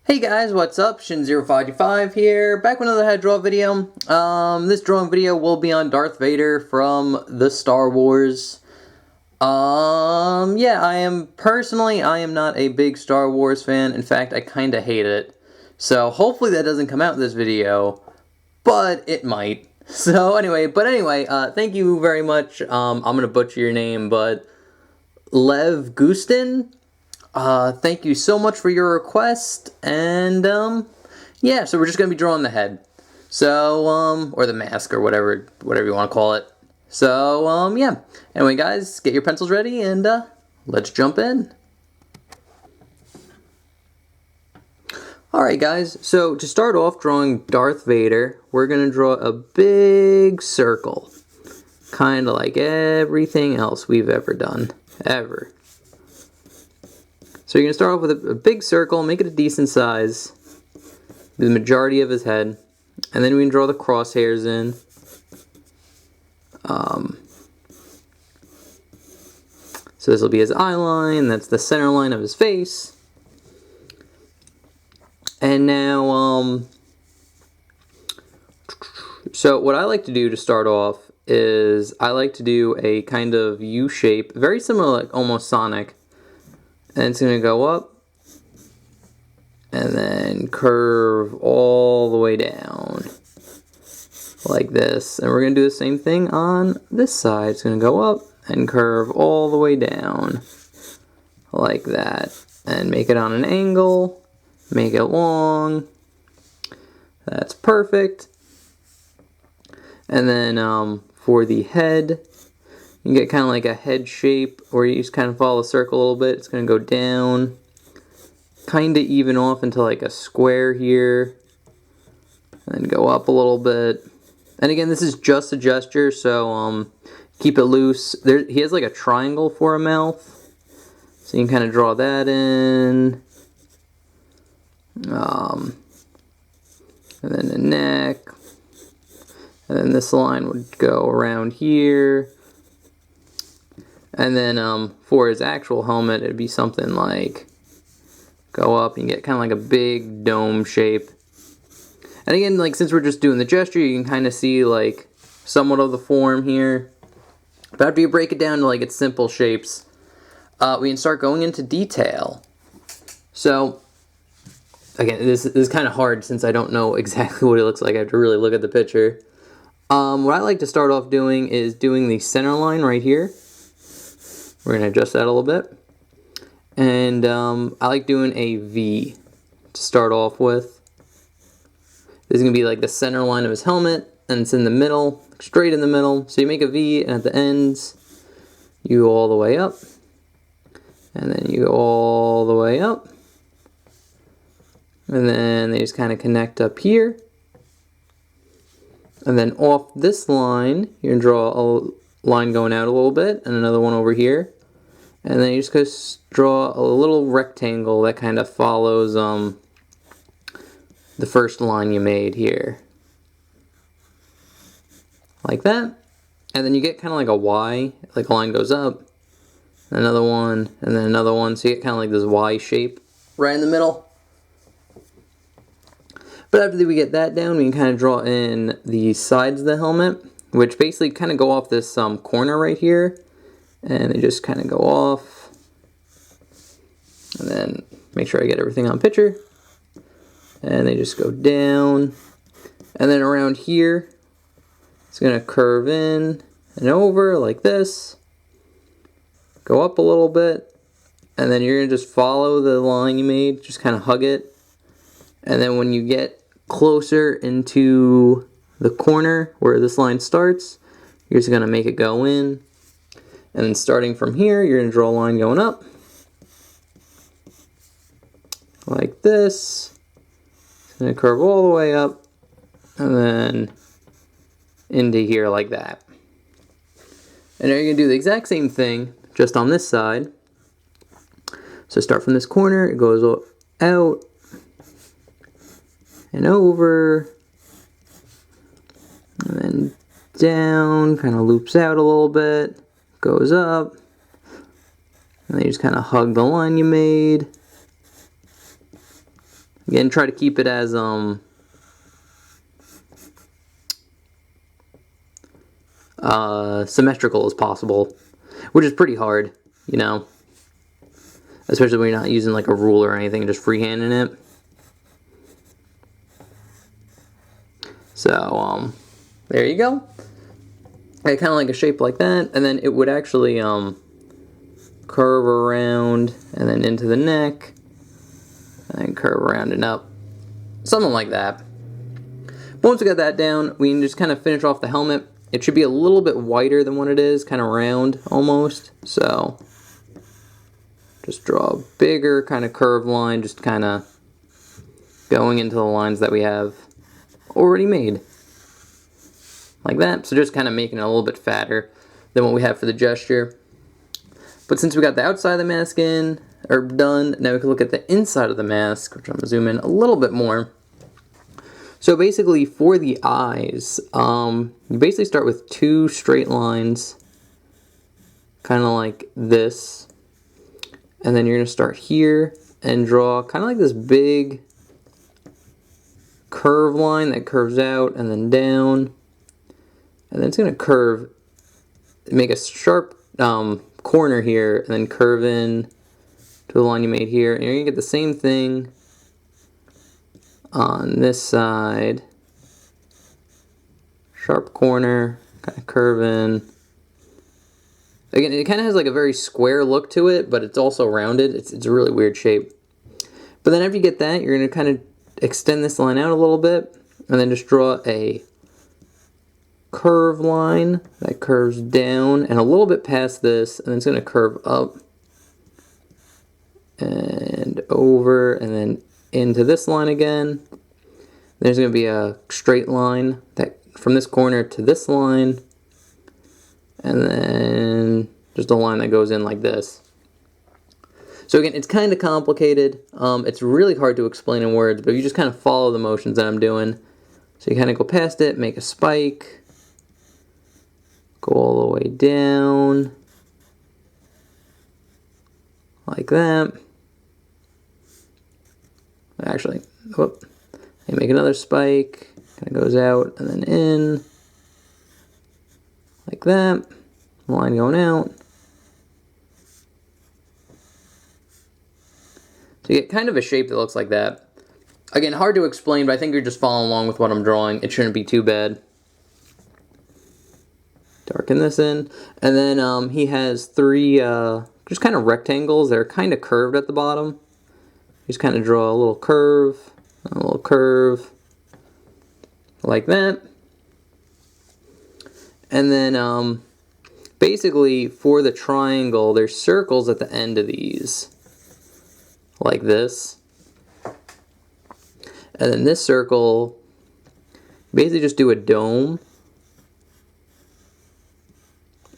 Hey guys, what's up? Shin0525 here, back with another head draw video. This drawing video will be on Darth Vader from the Star Wars. Yeah, I am not a big Star Wars fan. In fact, I kinda hate it. So hopefully that doesn't come out in this video, but it might. So anyway, thank you very much. I'm gonna butcher your name, but Lev Gustin. Thank you so much for your request, and, yeah, so we're just gonna be drawing the head. So, or the mask, or whatever you want to call it. So, yeah. Anyway, guys, get your pencils ready, and, let's jump in. Alright, guys, so to start off drawing Darth Vader, we're gonna draw a big circle. Kinda like everything else we've ever done. Ever. So you're going to start off with a big circle, make it a decent size, the majority of his head, and then we can draw the crosshairs in. So this will be his eye line, that's the center line of his face. And now, so what I like to do to start off is I like to do a kind of U shape, very similar, like almost Sonic. And it's going to go up and then curve all the way down like this. And we're going to do the same thing on this side. It's going to go up and curve all the way down like that. And make it on an angle, make it long. That's perfect. And then for the head, you get kind of like a head shape, or you just kind of follow the circle a little bit. It's going to go down, kind of even off into like a square here, and then go up a little bit. And again, this is just a gesture, so keep it loose. He has like a triangle for a mouth, so you can kind of draw that in. And then the neck, and then this line would go around here. And then for his actual helmet, it'd be something like go up and get kind of like a big dome shape. And again, like since we're just doing the gesture, you can kind of see like somewhat of the form here. But after you break it down to like its simple shapes, we can start going into detail. So again, this is kind of hard since I don't know exactly what it looks like. I have to really look at the picture. What I like to start off doing is doing the center line right here. We're going to adjust that a little bit. And I like doing a V to start off with. This is going to be like the center line of his helmet, and it's in the middle, straight in the middle. So you make a V, and at the ends, you go all the way up. And then you go all the way up. And then they just kind of connect up here. And then off this line, you're going to draw a line going out a little bit, and another one over here. And then you just go draw a little rectangle that kind of follows the first line you made here. Like that. And then you get kind of like a Y, like a line goes up, another one, and then another one. So you get kind of like this Y shape right in the middle. But after we get that down, we can kind of draw in the sides of the helmet, which basically kind of go off this corner right here. And they just kind of go off. And then make sure I get everything on picture. And they just go down. And then around here, it's going to curve in and over like this. Go up a little bit. And then you're going to just follow the line you made. Just kind of hug it. And then when you get closer into the corner where this line starts, you're just going to make it go in. And then starting from here, you're going to draw a line going up. Like this. It's going to curve all the way up. And then into here like that. And now you're going to do the exact same thing, just on this side. So start from this corner, it goes out. And over. And then down, kind of loops out a little bit. Goes up, and then you just kind of hug the line you made. Again, try to keep it as symmetrical as possible, which is pretty hard, you know, especially when you're not using like a ruler or anything, just freehanding it. So there you go. I kind of like a shape like that, and then it would actually curve around and then into the neck, and then curve around and up, something like that. Once we got that down, we can just kind of finish off the helmet. It should be a little bit wider than what it is, kind of round almost. So just draw a bigger kind of curved line, just kind of going into the lines that we have already made. Like that. So just kind of making it a little bit fatter than what we have for the gesture. But since we got the outside of the mask in, or done, now we can look at the inside of the mask, which I'm going to zoom in a little bit more. So basically for the eyes, you basically start with two straight lines, kind of like this, and then you're going to start here and draw kind of like this big curve line that curves out and then down, and then it's going to curve, make a sharp corner here, and then curve in to the line you made here, and you're going to get the same thing on this side. Sharp corner, kind of curve in. Again, it kind of has like a very square look to it, but it's also rounded. It's a really weird shape. But then after you get that, you're going to kind of extend this line out a little bit, and then just draw a curve line that curves down and a little bit past this, and then it's going to curve up and over and then into this line again. There's going to be a straight line that from this corner to this line, and then just a line that goes in like this. So again, it's kind of complicated. It's really hard to explain in words, but if you just kind of follow the motions that I'm doing. So you kind of go past it, make a spike, go all the way down, like that. Actually, whoop. And make another spike, kind of goes out and then in, like that. Line going out. So you get kind of a shape that looks like that. Again, hard to explain, but I think you're just following along with what I'm drawing. It shouldn't be too bad. Darken this in. And then he has three just kind of rectangles that are kind of curved at the bottom. Just kind of draw a little curve, like that. And then basically for the triangle, there's circles at the end of these, like this. And then this circle, basically just do a dome,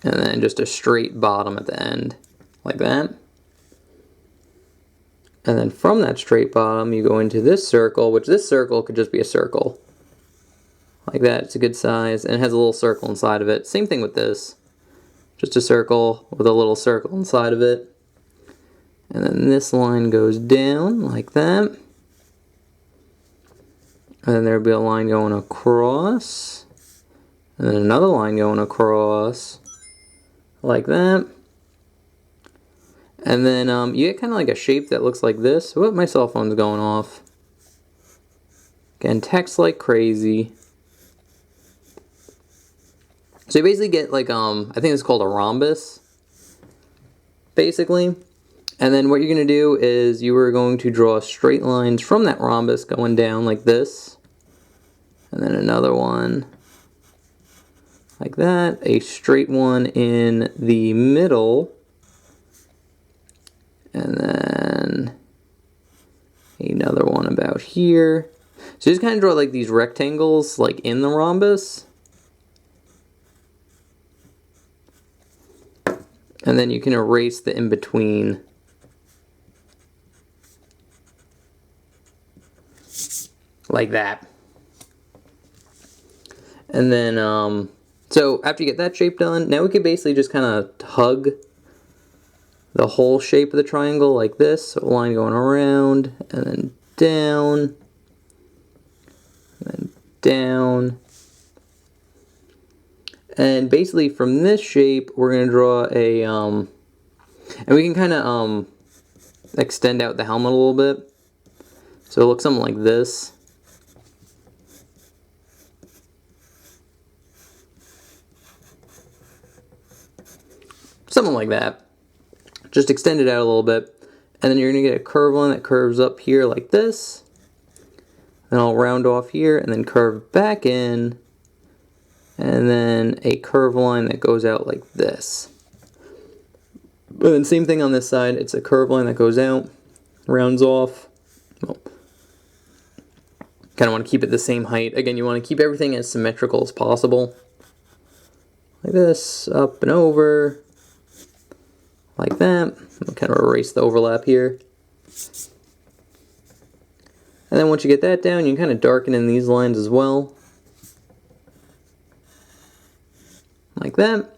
and then just a straight bottom at the end, like that. And then from that straight bottom, you go into this circle, which this circle could just be a circle. Like that, it's a good size, and it has a little circle inside of it. Same thing with this. Just a circle with a little circle inside of it. And then this line goes down, like that. And then there'll be a line going across. And then another line going across, like that. And then you get kind of like a shape that looks like this. Whoop, my cell phone's going off. Again, text like crazy. So you basically get like, I think it's called a rhombus, basically. And then what you're going to do is you are going to draw straight lines from that rhombus going down like this. And then another one like that. A straight one in the middle. And then another one about here. So just kind of draw like these rectangles like in the rhombus. And then you can erase the in-between. Like that. And then, so after you get that shape done, now we could basically just kind of hug the whole shape of the triangle like this. So a line going around and then down, and then down. And basically from this shape, we're going to draw a, and we can kind of extend out the helmet a little bit. So it looks something like this. Something like that. Just extend it out a little bit. And then you're going to get a curve line that curves up here like this. Then I'll round off here and then curve back in. And then a curve line that goes out like this. But then same thing on this side. It's a curve line that goes out, rounds off. Well, kind of want to keep it the same height. Again, you want to keep everything as symmetrical as possible. Like this, up and over. Like that. I'll kind of erase the overlap here. And then once you get that down, you can kind of darken in these lines as well. Like that.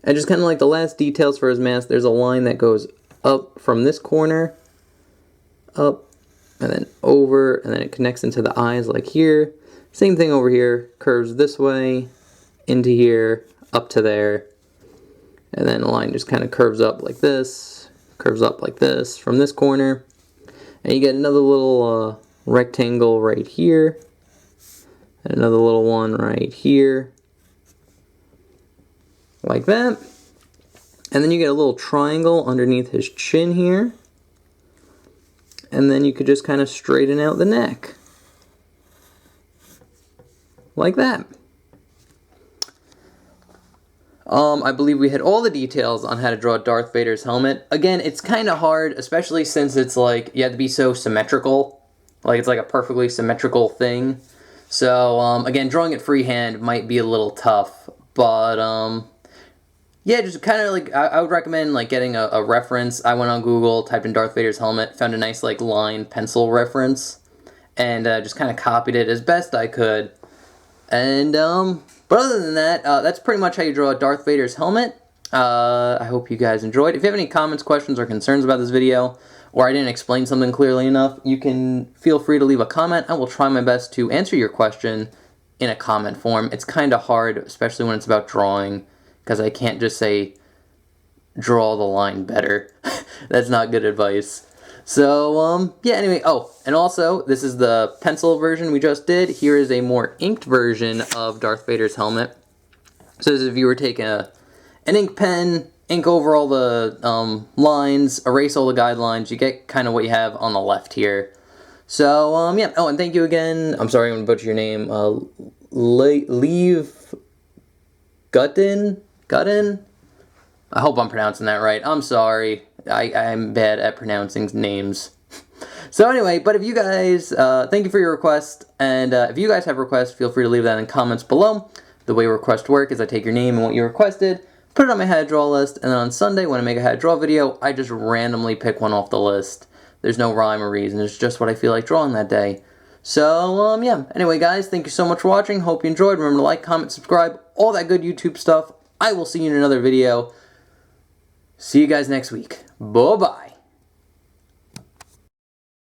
And just kind of like the last details for his mask, there's a line that goes up from this corner, up, and then over, and then it connects into the eyes like here. Same thing over here, curves this way, into here, up to there. And then the line just kind of curves up like this, curves up like this from this corner. And you get another little rectangle right here, and another little one right here, like that. And then you get a little triangle underneath his chin here. And then you could just kind of straighten out the neck. Like that. I believe we had all the details on how to draw Darth Vader's helmet. Again, it's kind of hard, especially since it's like, you have to be so symmetrical. Like, it's like a perfectly symmetrical thing. So, again, drawing it freehand might be a little tough. But, yeah, just kind of like, I would recommend like getting a reference. I went on Google, typed in Darth Vader's helmet, found a nice like line pencil reference, and just kind of copied it as best I could. And, but other than that, that's pretty much how you draw Darth Vader's helmet. I hope you guys enjoyed. If you have any comments, questions, or concerns about this video, or I didn't explain something clearly enough, you can feel free to leave a comment. I will try my best to answer your question in a comment form. It's kind of hard, especially when it's about drawing, because I can't just say, draw the line better. That's not good advice. So, yeah, anyway, oh, and also, this is the pencil version we just did. Here is a more inked version of Darth Vader's helmet. So as if you were taking an ink pen, ink over all the lines, erase all the guidelines, you get kind of what you have on the left here. So, yeah, oh, and thank you again. I'm sorry I'm going to butcher your name. Leave Guttin? I hope I'm pronouncing that right. I'm sorry. I'm bad at pronouncing names. So anyway, but if you guys, thank you for your request, and if you guys have requests, feel free to leave that in comments below. The way requests work is I take your name and what you requested, put it on my how to draw list, and then on Sunday when I make a how to draw video, I just randomly pick one off the list. There's no rhyme or reason, it's just what I feel like drawing that day. So, yeah, anyway guys, thank you so much for watching, hope you enjoyed, remember to like, comment, subscribe, all that good YouTube stuff. I will see you in another video. See you guys next week. Bye-bye.